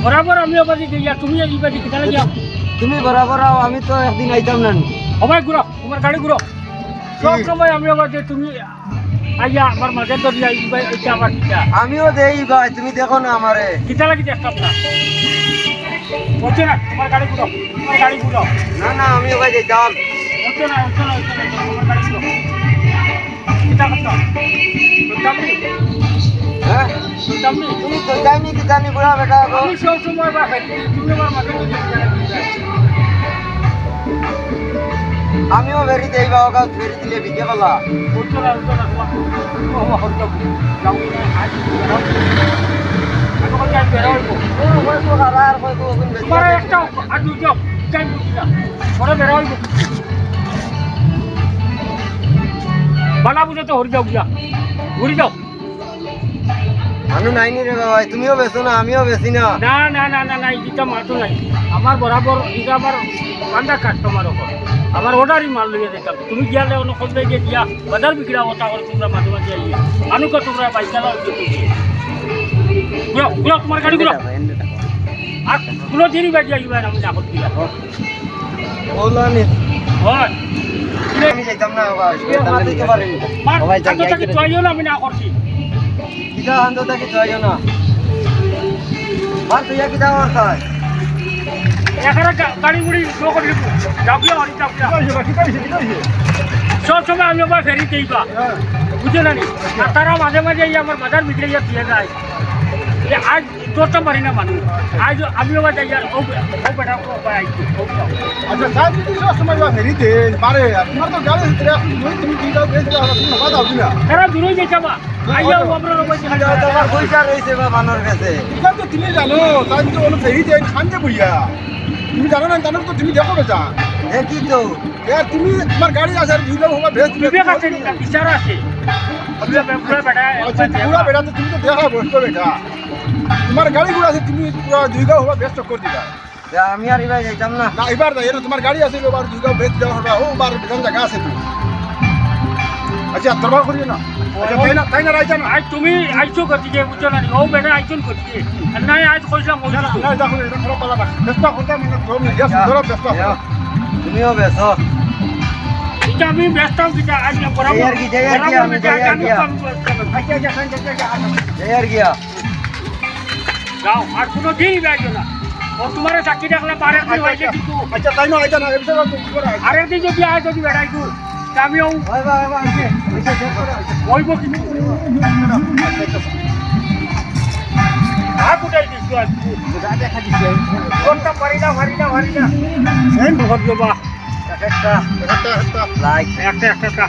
বরাবর আমিও বাজি দিয়া তুমি এই বাজি কিটা লাগিয়া তুমি বরাবর আও, আমি তো একদিন আইতাম না। সবাই ঘুরো তোমার গাড়ি ঘুরো সব সময় আমিও বাজি তুমি আইয়া আমার মাঝে তো দিয়া এইটা আমার কিটা আমিও দেই ভাই, তুমি দেখো না আমারে। কিটা লাগি দেখতাম না হচ্ছে না তোমার গাড়ি ঘুরো তোমার গাড়ি ঘুরো না না, আমিও ভাই যাইতাম। হচ্ছে না তোমার গাড়ি ঘুরো কিটা করতাম করতাম নি হ্যাঁ, করতাম নি তুমি তো যাইনি কি জানি বুড়া বেটা গো। আমি সব সময় বা তুমি আমার মাঝে তো দিয়া আমিও বেরি দেই বা ওগা ফেরি দিলে বিকে বলা। হচ্ছে না তোমার হচ্ছে যাও না আজ আমি যাই বেরোইব ও ওই তো হারার কই কো কোন বেশি। তোমার একটা আর দুটো যাই বুঝিনা পরে বেরোইব বালা বুঝে তো হরি যাও গিয়া ঘুরি যাও মানু নাইনি রে ভাই, তুমিও বেছো না আমিও বেশি না। না না না না না এইটা মাতো নাই আমার বরাবর এটা আমার বান্দা কাস্টমার ওপর আমার অর্ডারই মাল লইয়া দিতাম তুমি গিয়ালে অন্য খোঁজবে গিয়ে দিয়া বাজার বিক্রা হতা করে তোমরা মাঝে মাঝে আইয়ে আনুকা তোমরা বাইকা লাও ঘুরো ঘুরো তোমার গাড়ি ঘুরো আর কোনো দিনই বাজি আইবা আমি না করতে বলা নি হয় আমি যাইতাম না ভাই, মারতে তো পারেনি। সবাই আগে জায়গা থেকে চইও না আমি না করছি কিটা আন্দো তাকে চাইও না। মার তুই কিটা ওর খায়। এখানে গাড়ি মুড়ি শো করে দিব যাও গিয়া অনেক যাও গিয়া সব সময় আমি আবার ফেরি দিইবা বুঝে না নি আর তারা মাঝে মাঝে এই আমার বাজার বিক্রি দিয়ে যায় যে আজ তোরটা পারি না মানুষ আজ আমি আবার যাই ও বেটা আইছি আচ্ছা সাহেব যদি সব সময় বা ফেরি দেন পারে তোমার তো গাড়ি ভিতরে এখন তুমি কি দাও বেশ দাও তুমি বাদ দাও না তারা দূরে যাইতাবা আইয়া আমরা তোমার পয়সা রয়েছে বা বানর কাছে। এটা তো তুমি জানো তাই তো ওনো ফেরি দেন খানতে বইয়া তুমি জানো না জানো তো তুমি দেখো বেটা দেখি তো তুমি তোমার গাড়ি আছে আর দুইটা হবা বেশ বিবেক আছে না বিচার আছে পুরা বেটা পুরা বেটা তো তুমি তো দেখা বসতো বেটা তোমার গাড়ি গুলো আছে তুমি পুরা দুইটা হবা বেশ টক্কর দিবা আমি আর এবার যাইতাম না। না এবার না এরা তোমার গাড়ি আছে এবার দুইটা বেশ দেওয়া হবে ও বার বিধান জায়গা আছে তুমি আচ্ছা তরবা করিও না আচ্ছা তাই না রাইতা না আজ তুমি আইছো গতিকে বুঝছো না ও বেটা আইছন গতিকে নাই আজ কইলাম ওই না দেখো এটা খারাপ পালা না ব্যস্ত করতে মানে তুমি গ্যাস ধরো ব্যস্ত তুমিও বেছো। এটা আমি ব্যস্ত কিটা আজ বরাবর যাই আর কি, যাই আর কি, আমি যাই আর কি। এই আর গিয়া যাও আর কোনো দিনই বেড়াইছো না ও তোমার চাকরি দেখলে পারে হয়েছে কিন্তু আচ্ছা তাই না এটা না এই বিষয়ে তুমি করে আরেক দিন যদি আয় যদি বেড়াইছো আমিও ওই বা বা আছে ওইটা দেখো বলবো কিন্তু কুটাই দিচ্ছ আজ দেখা দিছে কোনটা পারি না এই ভদ্র বা একটা লাইক একটা